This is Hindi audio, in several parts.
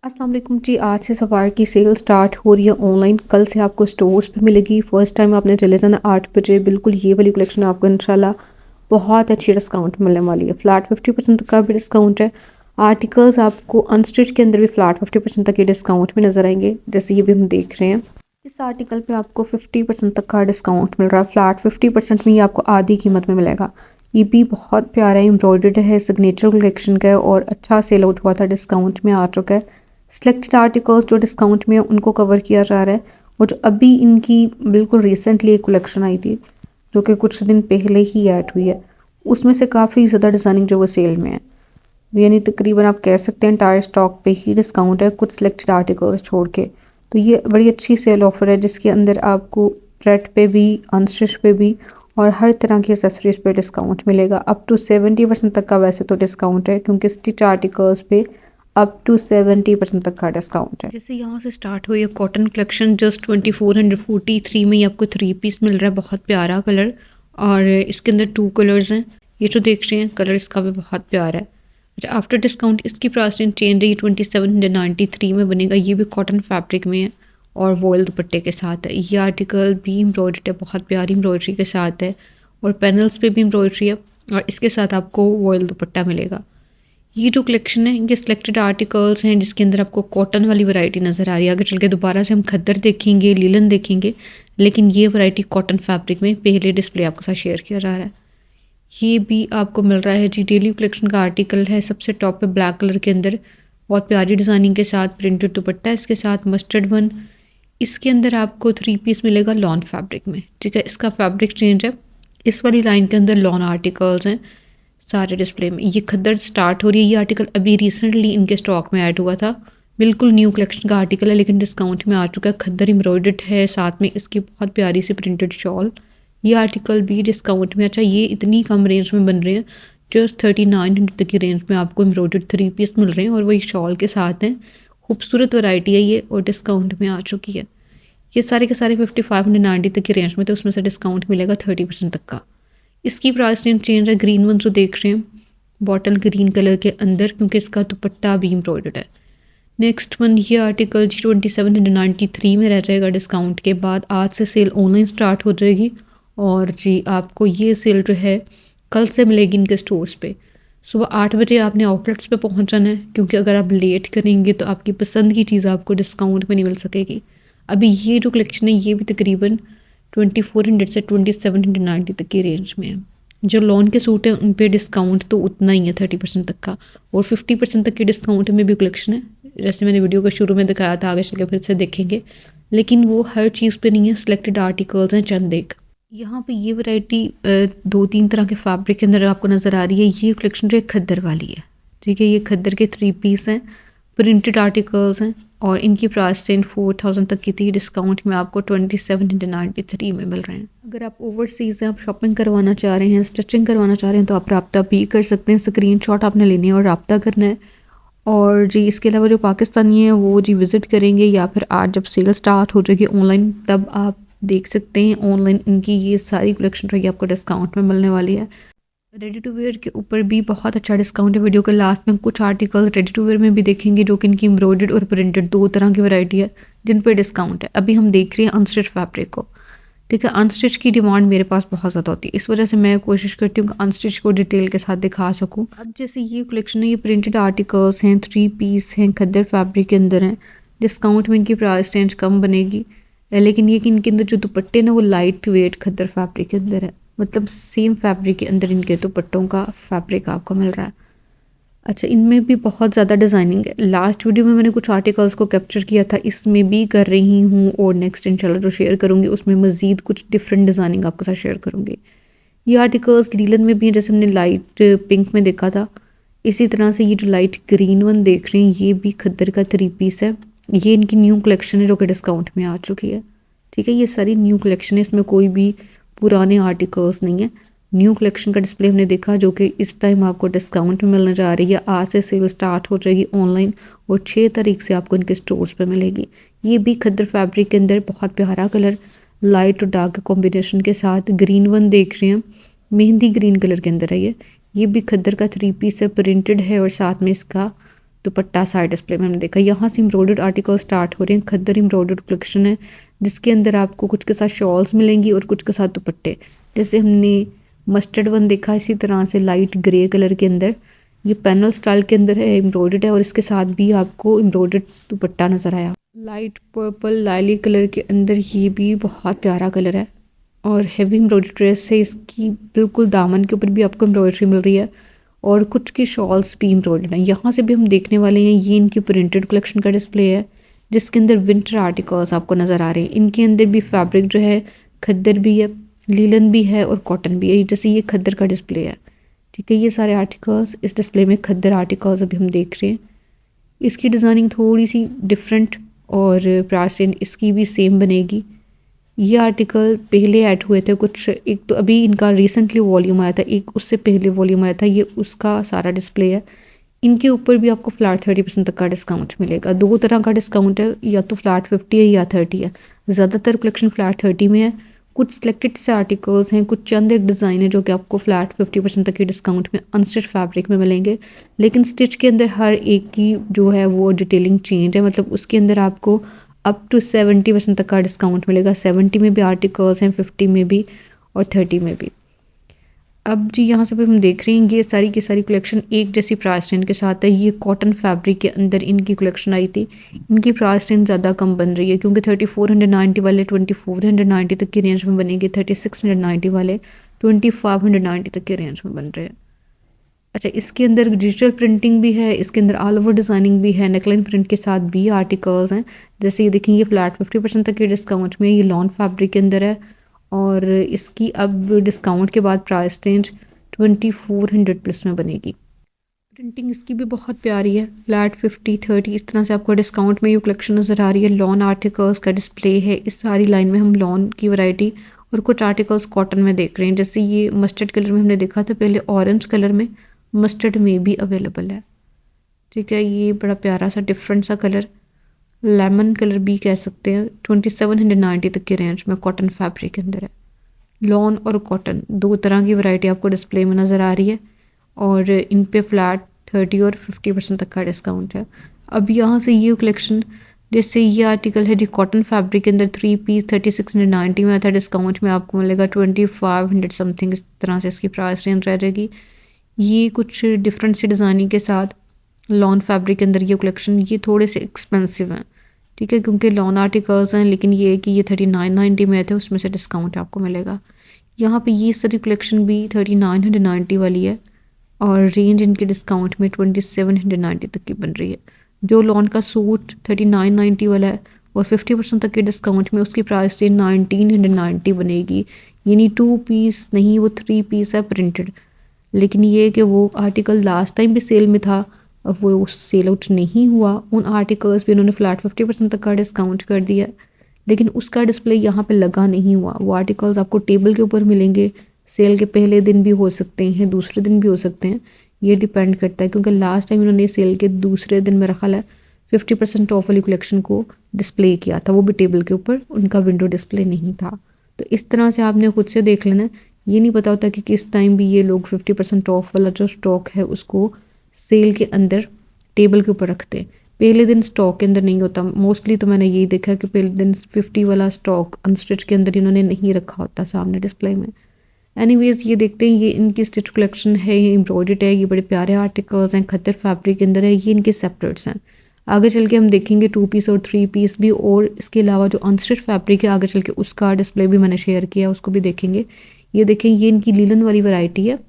अस्सलाम वालेकुम जी। आज से सफायर की सेल स्टार्ट हो रही है ऑनलाइन। कल से आपको स्टोर्स पे मिलेगी। फर्स्ट टाइम आपने चले जाना 8 बजे। बिल्कुल ये वाली कलेक्शन आपको इंशाल्लाह बहुत अच्छी डिस्काउंट मिलने वाली है। फ्लैट 50% तक का भी डिस्काउंट है। आर्टिकल्स आपको अनस्टिच के अंदर भी फ्लैट 50% तक के डिस्काउंट में नज़र आएंगे, जैसे ये भी हम देख रहे हैं। इस आर्टिकल पे आपको 50% तक का डिस्काउंट मिल रहा है। फ्लैट 50% में ये आपको आधी कीमत में मिलेगा। ये भी बहुत प्यारा एम्ब्रॉयडर्ड है, सिग्नेचर कलेक्शन का है और अच्छा सेल आउट हुआ था, डिस्काउंट में आ चुका है। सिलेक्टेड आर्टिकल्स जो डिस्काउंट में है उनको कवर किया जा रहा है। और जो अभी इनकी बिल्कुल रिसेंटली एक कलेक्शन आई थी जो कि कुछ दिन पहले ही ऐड हुई है, उसमें से काफ़ी ज़्यादा डिज़ाइनिंग जो वो सेल में है। यानी तकरीबन आप कह सकते हैं एंटायर स्टॉक पे ही डिस्काउंट है, कुछ सिलेक्टेड आर्टिकल्स छोड़ के। तो ये बड़ी अच्छी सेल ऑफर है जिसके अंदर आपको रेट पे भी, अनस्टिच पे भी और हर तरह की एसेसरीज पे डिस्काउंट मिलेगा। अप टू 70% तक का वैसे तो डिस्काउंट है, क्योंकि स्टिच आर्टिकल्स पे अप टू 70% तक का डिस्काउंट है। जैसे यहाँ से स्टार्ट हुई है कॉटन कलेक्शन, जस्ट 2443 में ये आपको 3 पीस मिल रहा है। बहुत प्यारा कलर, और इसके अंदर 2 कलर्स हैं। ये जो देख रहे हैं कलर इसका भी बहुत प्यारा है। अच्छा, आफ्टर डिस्काउंट इसकी प्राइस रेंज चेंज है, ये 2793 में बनेगा। ये भी कॉटन फैब्रिक में है और वॉयल दुपट्टे के साथ है। ये आर्टिकल भी एम्ब्रॉयडर्ड है, बहुत प्यारी एम्ब्रॉयडरी के साथ है और पैनल्स पे भी एम्ब्रॉयडरी है और इसके साथ आपको वॉयल दुपट्टा मिलेगा। ये जो कलेक्शन है ये सिलेक्टेड आर्टिकल्स हैं जिसके अंदर आपको कॉटन वाली वैरायटी नज़र आ रही है। आगे चल के दोबारा से हम खद्दर देखेंगे, लीलन देखेंगे, लेकिन ये वैरायटी कॉटन फैब्रिक में पहले डिस्प्ले आपके साथ शेयर किया जा रहा है। ये भी आपको मिल रहा है जी, डेली कलेक्शन का आर्टिकल है। सबसे टॉप पे ब्लैक कलर के अंदर बहुत प्यारी डिज़ाइनिंग के साथ प्रिंटेड दुपट्टा, इसके साथ मस्टर्ड वन। इसके अंदर आपको 3 पीस मिलेगा लॉन फैब्रिक में। ठीक है, इसका फैब्रिक चेंज है। इस वाली लाइन के अंदर लॉन आर्टिकल्स हैं सारे डिस्प्ले में। ये खद्दर स्टार्ट हो रही है। ये आर्टिकल अभी रिसेंटली इनके स्टॉक में ऐड हुआ था। बिल्कुल न्यू कलेक्शन का आर्टिकल है लेकिन डिस्काउंट में आ चुका है। खद्दर एम्ब्रॉयडर्ड है, साथ में इसकी बहुत प्यारी सी प्रिंटेड शॉल। ये आर्टिकल भी डिस्काउंट में। अच्छा, ये इतनी कम रेंज में बन रहे हैं, जस्ट 3900 तक की रेंज में आपको एम्ब्रॉयडर्ड 3 पीस मिल रहे हैं और वही शॉल के साथ हैं। खूबसूरत वैरायटी है ये और डिस्काउंट में आ चुकी है। ये सारे के सारे 5590 तक की रेंज में थे, उसमें से डिस्काउंट मिलेगा 30% तक का। इसकी प्राइस रेंज चेंज है। ग्रीन वन जो देख रहे हैं बॉटल ग्रीन कलर के अंदर, क्योंकि इसका दुपट्टा भी एम्ब्रॉयडर्ड है। नेक्स्ट वन, ये आर्टिकल जी 2793 में रह जाएगा डिस्काउंट के बाद। आज से सेल ऑनलाइन स्टार्ट हो जाएगी और जी आपको ये सेल जो है कल से मिलेगी इनके स्टोर्स पे। सुबह 8 बजे आपने आउटलेट्स पे पहुंच जाना है, क्योंकि अगर आप लेट करेंगे तो आपकी पसंद की चीज़ आपको डिस्काउंट में नहीं मिल सकेगी। अभी ये जो कलेक्शन है ये भी तकरीबन 2400 से 2790 तक की रेंज में है। जो लॉन के सूट हैं उन पे डिस्काउंट तो उतना ही है 30% तक का, और 50% तक के डिस्काउंट में भी कलेक्शन है। जैसे मैंने वीडियो को शुरू में दिखाया था, आगे चल के फिर से देखेंगे, लेकिन वो हर चीज़ पे नहीं है। सिलेक्टेड आर्टिकल्स हैं चंद एक। यहाँ पे ये वैरायटी 2-3 तरह के फैब्रिक के अंदर आपको नज़र आ रही है। ये कलेक्शन जो है खद्दर वाली है। ठीक है, ये खद्दर के 3 पीस हैं, प्रिंटेड आर्टिकल्स हैं और इनकी प्राइस रेंज 4000 तक की थी। डिस्काउंट में आपको 2793 में मिल रहे हैं। अगर आप ओवरसीज़ हैं, आप शॉपिंग करवाना चाह रहे हैं, स्टिचिंग करवाना चाह रहे हैं, तो आप रब्ता भी कर सकते हैं। स्क्रीनशॉट आपने लेने हैं और रब्ता करना है। और जी इसके अलावा जो पाकिस्तानी है वो जी विज़िट करेंगे या फिर आज जब सेल स्टार्ट हो जाएगी ऑनलाइन तब आप देख सकते हैं ऑनलाइन इनकी ये सारी कलेक्शन रहेगी आपको डिस्काउंट में मिलने वाली है। रेडी टू वेयर के ऊपर भी बहुत अच्छा डिस्काउंट है। वीडियो के लास्ट में कुछ आर्टिकल रेडी टू वेयर में भी देखेंगे जो कि इनकी एम्ब्रॉयडर्ड और प्रिंटेड 2 तरह की वैरायटी है जिन पे डिस्काउंट है। अभी हम देख रहे हैं अनस्टिच फैब्रिक को। ठीक है, अनस्टिच की डिमांड मेरे पास बहुत ज़्यादा होती है, इस वजह से मैं कोशिश करती हूँ कि अनस्टिच को डिटेल के साथ दिखा सकूँ। अब जैसे ये कलेक्शन है, ये प्रिंटेड आर्टिकल्स हैं, 3 पीस हैं, खद्दर फैब्रिक के अंदर हैं। डिस्काउंट में इनकी प्राइस रेंज कम बनेगी, लेकिन ये कि इनके अंदर जो दुपट्टे ना वो लाइट वेट खद्दर फैब्रिक के अंदर है। मतलब सेम फैब्रिक के अंदर इनके दुपट्टों का फैब्रिक आपको मिल रहा है। अच्छा, इनमें भी बहुत ज़्यादा डिज़ाइनिंग है। लास्ट वीडियो में मैंने कुछ आर्टिकल्स को कैप्चर किया था, इसमें भी कर रही हूँ और नेक्स्ट इंशाल्लाह जो शेयर करूँगी उसमें मज़ीद कुछ डिफरेंट डिज़ाइनिंग आपके साथ शेयर करूँगी। ये आर्टिकल्स लीलन में भी हैं, जैसे हमने लाइट पिंक में देखा था। इसी तरह से ये जो लाइट ग्रीन वन देख रहे हैं ये भी खद्दर का 3 पीस है। ये इनकी न्यू कलेक्शन है जो कि डिस्काउंट में आ चुकी है। ठीक है, ये सारी न्यू कलेक्शन है, इसमें कोई भी पुराने आर्टिकल्स नहीं है। न्यू कलेक्शन का डिस्प्ले हमने देखा जो कि इस टाइम आपको डिस्काउंट में मिलने जा रही है। आज से सेल स्टार्ट हो जाएगी ऑनलाइन और 6 तारीख से आपको इनके स्टोर्स पे मिलेगी। ये भी खद्दर फैब्रिक के अंदर बहुत प्यारा कलर, लाइट और डार्क कॉम्बिनेशन के साथ ग्रीन वन देख रहे हैं, मेहंदी ग्रीन कलर के अंदर है ये। ये भी खद्दर का 3 पीस है, प्रिंटेड है और साथ में इसका दुपट्टा साइड डिस्प्ले में हमने देखा। यहाँ से एम्ब्रॉयडर्ड आर्टिकल स्टार्ट हो रहे हैं। खद्दर एम्ब्रॉयडर्ड कलेक्शन है जिसके अंदर आपको कुछ के साथ शॉल्स मिलेंगी और कुछ के साथ दुपट्टे। जैसे हमने मस्टर्ड वन देखा, इसी तरह से लाइट ग्रे कलर के अंदर ये पैनल स्टाइल के अंदर है, एम्ब्रॉयडर्ड है और इसके साथ भी आपको एम्ब्रॉयडर्ड दुपट्टा नज़र आया। लाइट पर्पल लाइली कलर के अंदर ये भी बहुत प्यारा कलर है और हैवी एम्ब्रॉयडरी ड्रेस है। इसकी बिल्कुल दामन के ऊपर भी आपको एम्ब्रॉयडरी मिल रही है और कुछ की शॉल्स भी एम्ब्रॉयडर्ड हैं। यहाँ से भी हम देखने वाले हैं, ये इनकी प्रिंटेड कलेक्शन का डिस्प्ले है जिसके अंदर विंटर आर्टिकल्स आपको नज़र आ रहे हैं। इनके अंदर भी फैब्रिक जो है खद्दर भी है, लीलन भी है और कॉटन भी है। जैसे ये खद्दर का डिस्प्ले है, ठीक है। ये सारे आर्टिकल्स इस डिस्प्ले में खद्दर आर्टिकल्स अभी हम देख रहे हैं। इसकी डिज़ाइनिंग थोड़ी सी डिफरेंट और प्राइस रेंज इसकी भी सेम बनेगी। ये आर्टिकल पहले ऐड हुए थे कुछ, एक तो अभी इनका रिसेंटली वॉल्यूम आया था, एक उससे पहले वॉल्यूम आया था, ये उसका सारा डिस्प्ले है। इनके ऊपर भी आपको फ्लैट 30% तक का डिस्काउंट मिलेगा। दो तरह का डिस्काउंट है, या तो फ्लैट 50 है या 30 है। ज़्यादातर कलेक्शन फ्लैट 30 में है। कुछ सिलेक्टेड से आर्टिकल्स हैं, कुछ चंद एक डिज़ाइन है जो कि आपको फ्लैट 50% तक के डिस्काउंट में अनस्टिच फैब्रिक में मिलेंगे। लेकिन स्टिच के अंदर हर एक की जो है वो डिटेलिंग चेंज है, मतलब उसके अंदर आपको अप टू 70% तक का डिस्काउंट मिलेगा। 70 में भी आर्टिकल्स हैं, 50 में भी और 30 में भी। अब जी यहाँ से भी हम देख रहे हैं ये सारी की सारी कलेक्शन एक जैसी प्राइस रेंज के साथ है। ये कॉटन फैब्रिक के अंदर इनकी कलेक्शन आई थी। इनकी प्राइस रेंज ज़्यादा कम बन रही है क्योंकि 3490 वाले 2490 तक की रेंज में बनेंगे, 3690 वाले 2590 तक की रेंज में बन रहे हैं। अच्छा, इसके अंदर डिजिटल प्रिंटिंग भी है, इसके अंदर ऑल ओवर डिज़ाइनिंग भी है, नेकलाइन प्रिंट के साथ भी आर्टिकल्स हैं। जैसे ये देखें, ये फ्लैट 50% तक के डिस्काउंट में, ये लॉन फैब्रिक के अंदर है और इसकी अब डिस्काउंट के बाद प्राइस रेंज 2400 प्लस में बनेगी। प्रिंटिंग इसकी भी बहुत प्यारी है, फ्लैट 50 30 इस तरह से आपको डिस्काउंट में ये कलेक्शन नज़र आ रही है। लॉन आर्टिकल्स का डिस्प्ले है। इस सारी लाइन में हम लॉन की वैरायटी और कुछ आर्टिकल्स कॉटन में देख रहे हैं। जैसे ये मस्टर्ड कलर में हमने देखा था पहले, ऑरेंज कलर में, मस्टर्ड में भी अवेलेबल है, ठीक है। ये बड़ा प्यारा सा डिफरेंट सा कलर, लेमन कलर भी कह सकते हैं। 2790 तक के रेंज में कॉटन फैब्रिक के अंदर है। लॉन और कॉटन दो तरह की वैरायटी आपको डिस्प्ले में नज़र आ रही है और इन पे फ्लैट 30 और 50% तक का डिस्काउंट है। अब यहाँ से ये कलेक्शन, जैसे ये आर्टिकल है जी कॉटन फैब्रिक के अंदर 3 पीस 3690 में था, डिस्काउंट में आपको मिलेगा 2500 समथिंग, इस तरह से इसकी प्राइस रेंज रह जाएगी। ये कुछ डिफरेंट सी डिज़ाइनिंग के साथ लॉन फैब्रिक के अंदर ये कलेक्शन, ये थोड़े से एक्सपेंसिव हैं, ठीक है, क्योंकि लॉन आर्टिकल्स हैं। लेकिन ये है कि ये 3990 में थे, उसमें से डिस्काउंट आपको मिलेगा। यहाँ पे ये सारी कलेक्शन भी 3990 वाली है और रेंज इनके डिस्काउंट में 2790 तक की बन रही है। जो लॉन का सूट 3990 वाला है और 50% तक के डिस्काउंट में उसकी प्राइस रेंज 1990 बनेगी। यानी 2 पीस नहीं, वो 3 पीस है प्रिंटेड। लेकिन ये कि वो आर्टिकल लास्ट टाइम भी सेल में था, अब वो सेल आउट नहीं हुआ। उन आर्टिकल्स भी उन्होंने फ्लैट 50% तक का डिस्काउंट कर दिया, लेकिन उसका डिस्प्ले यहाँ पे लगा नहीं हुआ। वो आर्टिकल्स आपको टेबल के ऊपर मिलेंगे। सेल के पहले दिन भी हो सकते हैं, दूसरे दिन भी हो सकते हैं, ये डिपेंड करता है। क्योंकि लास्ट टाइम उन्होंने सेल के दूसरे दिन मेरा ख्याल है 50% ऑफ वाली कलेक्शन को डिस्प्ले किया था, वो भी टेबल के ऊपर, उनका विंडो डिस्प्ले नहीं था। तो इस तरह से आपने खुद से देख लेना। ये नहीं पता होता कि किस टाइम भी ये लोग 50% ऑफ वाला जो स्टॉक है उसको सेल के अंदर टेबल के ऊपर रखते हैं। पहले दिन स्टॉक के अंदर नहीं होता मोस्टली, तो मैंने यही देखा कि पहले दिन 50 वाला स्टॉक अनस्टिच के अंदर इन्होंने नहीं रखा होता सामने डिस्प्ले में। एनीवेज ये देखते हैं, ये इनकी स्टिच कलेक्शन है, ये एम्ब्रॉयडर्ड है, ये बड़े प्यारे आर्टिकल्स हैं, खद्दर फैब्रिक के अंदर है। ये इनके सेपरेट्स हैं। आगे चल के हम देखेंगे 2 पीस और 3 पीस भी, और इसके अलावा जो अनस्टिच फैब्रिक है आगे चल के उसका डिस्प्ले भी मैंने शेयर किया, उसको भी देखेंगे। ये देखें, ये इनकी लीलन वाली वैरायटी है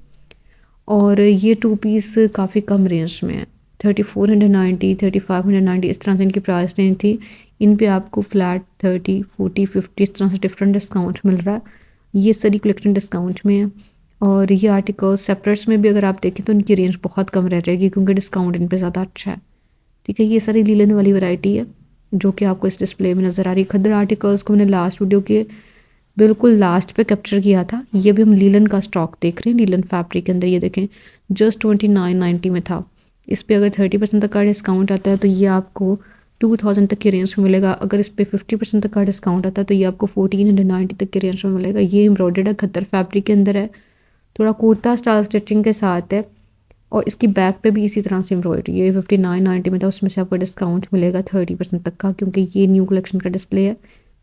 और ये 2 पीस काफ़ी कम रेंज में है, 3490 3590 इस तरह से इनकी प्राइस रेंज थी। इन पे आपको फ्लैट 30 40 50 इस तरह से डिफरेंट डिस्काउंट मिल रहा है। ये सारी कलेक्शन डिस्काउंट में है और ये आर्टिकल सेपरेट्स में भी अगर आप देखें तो इनकी रेंज बहुत कम रह जाएगी क्योंकि डिस्काउंट इन पे ज़्यादा अच्छा है, ठीक है। ये सारी लीलन वाली वैरायटी है जो कि आपको इस डिस्प्ले में नज़र आ रही है। खद्दर आर्टिकल्स को मैंने लास्ट वीडियो के बिल्कुल लास्ट पे कैप्चर किया था। ये भी हम लीलन का स्टॉक देख रहे हैं, लीलन फैब्रिक के अंदर। ये देखें, जस्ट 2990 में था। इस पे अगर 30% तक का डिस्काउंट आता है तो ये आपको 2000 तक की रेंज में मिलेगा। अगर इस पे 50% तक का डिस्काउंट आता है तो ये आपको 1490 तक की रेंज में मिलेगा। ये एम्ब्रॉयडर्ड है, खद्दर फैब्रिक के अंदर है, थोड़ा कुर्ता स्टाइल स्टिचिंग के साथ है और इसकी बैक पे भी इसी तरह से एम्ब्रॉयडरी है। 59.90 में था, उसमें से आपको डिस्काउंट मिलेगा 30% तक का, क्योंकि ये न्यू कलेक्शन का डिस्प्ले है।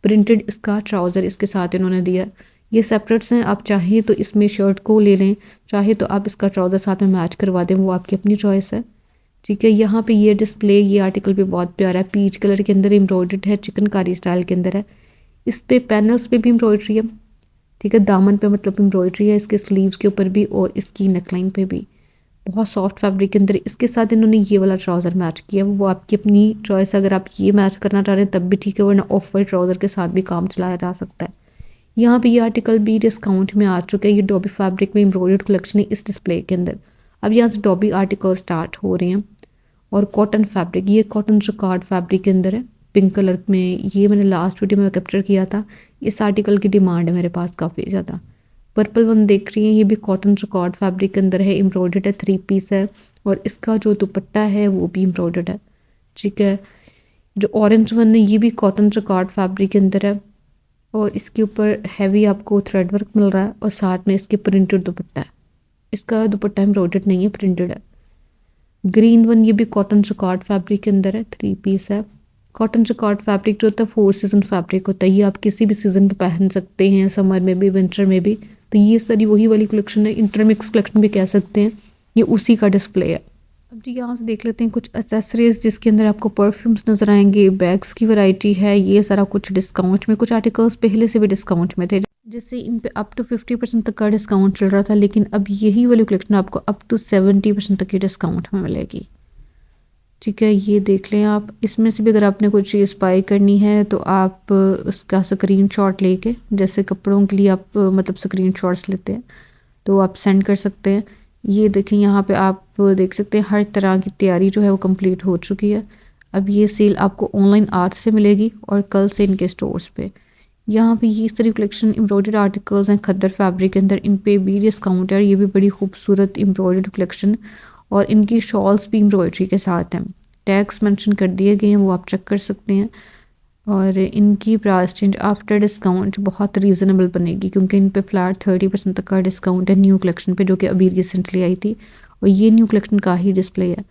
प्रिंटेड इसका ट्राउज़र इसके साथ इन्होंने दिया है। ये सेपरेट्स हैं, आप चाहें तो इसमें शर्ट को ले लें, चाहे तो आप इसका ट्राउज़र साथ में मैच करवा दें, वो आपकी अपनी चॉइस है। ठीक है, यहाँ पे ये डिस्प्ले, ये आर्टिकल भी बहुत प्यारा है, पीच कलर के अंदर एम्ब्रॉयडर्ड है, चिकनकारी स्टाइल के अंदर है। इस पे पैनल्स पे भी एम्ब्रॉयडरी है। ठीक है, दामन पे मतलब एम्ब्रॉयडरी है, इसके स्लीव्स के ऊपर भी और इसकी नेकलाइन पे भी। बहुत सॉफ्ट फैब्रिक के अंदर इसके साथ इन्होंने ये वाला ट्राउज़र मैच किया, वो आपकी अपनी चॉइस है। अगर आप ये मैच करना चाह रहे हैं तब भी ठीक है, वरना ऑफ वाइट ट्राउज़र के साथ भी काम चलाया जा सकता है। यहाँ पे ये आर्टिकल भी डिस्काउंट में आ चुका है। ये डॉबी फैब्रिक में एम्ब्रॉयडर्ड कलेक्शन है इस डिस्प्ले के अंदर। अब यहाँ से डॉबी आर्टिकल स्टार्ट हो रहे हैं। और कॉटन फैब्रिक, ये कॉटन जकार्ड फैब्रिक के अंदर है, पिंक कलर में। ये मैंने लास्ट वीडियो में कैप्चर किया था। इस आर्टिकल की डिमांड है मेरे पास काफ़ी ज़्यादा। पर्पल वन देख रही हैं, ये भी कॉटन जकार्ड फैब्रिक के अंदर है, एम्ब्रॉयडर्ड है, 3 पीस है। और इसका जो दुपट्टा है वो भी एम्ब्रॉयडर्ड है। ठीक है, जो ऑरेंज वन है ये भी कॉटन जकार्ड फैब्रिक के अंदर है, और इसके ऊपर हैवी आपको थ्रेड वर्क मिल रहा है, और साथ में इसके प्रिंटेड दुपट्टा है। इसका दुपट्टा एम्ब्रॉयडर्ड नहीं है, प्रिंटेड है। ग्रीन वन, ये भी कॉटन जकार्ड फैब्रिक के अंदर है, 3 पीस है। कॉटन जकार्ड फैब्रिक जो होता है 4 सीजन फैब्रिक होता है, ये आप किसी भी सीजन पे पहन सकते हैं, समर में भी विंटर में भी। तो ये सारी वही वाली कलेक्शन है, इंटरमिक्स कलेक्शन भी कह सकते हैं, ये उसी का डिस्प्ले है। अब जी यहाँ से देख लेते हैं कुछ एसेसरीज, जिसके अंदर आपको परफ्यूम्स नजर आएंगे, बैग्स की वैरायटी है, ये सारा कुछ डिस्काउंट में। कुछ आर्टिकल्स पहले से भी डिस्काउंट में थे, जिससे इन पे अप टू 50% तक का डिस्काउंट चल रहा था, लेकिन अब यही वाली कलेक्शन आपको अप टू 70% तक की डिस्काउंट में मिलेगी। ठीक है, ये देख लें आप। इसमें से भी अगर आपने कोई चीज़ बाई करनी है तो आप उसका स्क्रीनशॉट लेके, जैसे कपड़ों के लिए आप मतलब स्क्रीनशॉट्स लेते हैं, तो आप सेंड कर सकते हैं। ये देखें, यहाँ पे आप देख सकते हैं हर तरह की तैयारी जो है वो कंप्लीट हो चुकी है। अब ये सेल आपको ऑनलाइन आज से मिलेगी और कल से इनके स्टोर्स पे। यहाँ पे ये सारी कलेक्शन एम्ब्रॉयडर्ड आर्टिकल्स हैं खद्दर फैब्रिक के अंदर, इन पे भी डिस्काउंट है। ये भी बड़ी खूबसूरत एम्ब्रॉयडर्ड कलेक्शन, और इनकी शॉल्स भी एम्ब्रॉयडरी के साथ हैं। टैग्स मेंशन कर दिए गए हैं, वो आप चेक कर सकते हैं। और इनकी प्राइस चेंज आफ्टर डिस्काउंट बहुत रीज़नेबल बनेगी, क्योंकि इन पे फ्लैट 30% तक का डिस्काउंट है न्यू कलेक्शन पे, जो कि अभी रिसेंटली आई थी। और ये न्यू कलेक्शन का ही डिस्प्ले है।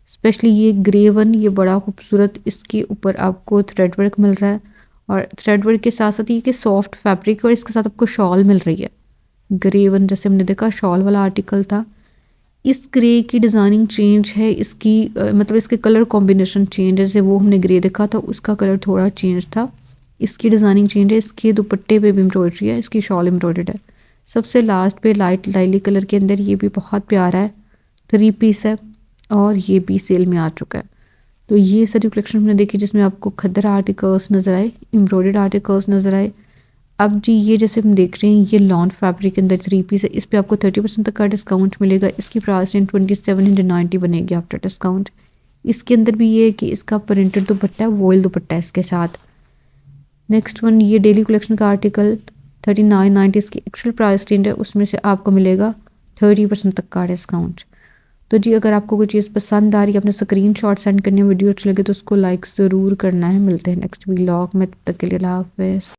स्पेशली ये ग्रे वन, ये बड़ा खूबसूरत, इसके ऊपर आपको थ्रेड वर्क मिल रहा है, और थ्रेड वर्क के साथ साथ ये कि सॉफ्ट फैब्रिक, और इसके साथ आपको शॉल मिल रही है। ग्रे वन जैसे हमने देखा शॉल वाला आर्टिकल था, इस ग्रे की डिज़ाइनिंग चेंज है, इसकी मतलब इसके कलर कॉम्बिनेशन चेंज है। जैसे वो हमने ग्रे देखा था उसका कलर थोड़ा चेंज था, इसकी डिज़ाइनिंग चेंज है। इसके दुपट्टे पे भी एम्ब्रॉयडरी है, इसकी शॉल एम्ब्रॉयडर्ड है। सबसे लास्ट पे लाइट लाइली कलर के अंदर, ये भी बहुत प्यारा है, 3 पीस है, और ये भी सेल में आ चुका है। तो ये सारी कलेक्शन हमने देखी जिसमें आपको खद्दर आर्टिकल्स नज़र आए, एम्ब्रॉयडर्ड आर्टिकल्स नज़र आए। अब जी ये जैसे हम देख रहे हैं, ये लॉन फैब्रिक के अंदर 3 पीस है, इस पे आपको 30% तक का डिस्काउंट मिलेगा। इसकी प्राइस 2790 बनेगी आफ्टर डिस्काउंट। इसके अंदर भी ये है कि इसका प्रिंटेड दुपट्टा है, वॉयल दुपट्टा है इसके साथ। नेक्स्ट वन, ये डेली कलेक्शन का आर्टिकल 3990, इसकी एक्चुअल प्राइस रेंज है, उसमें से आपको मिलेगा 30% तक का डिस्काउंट। तो जी अगर आपको कोई चीज़ पसंद आ रही है, अपने स्क्रीनशॉट सेंड करने, वीडियो अच्छी लगे तो उसको लाइक ज़रूर करना है। मिलते हैं नेक्स्ट व्लॉग में, तब तक के लिए अल्लाह हाफ़िज़।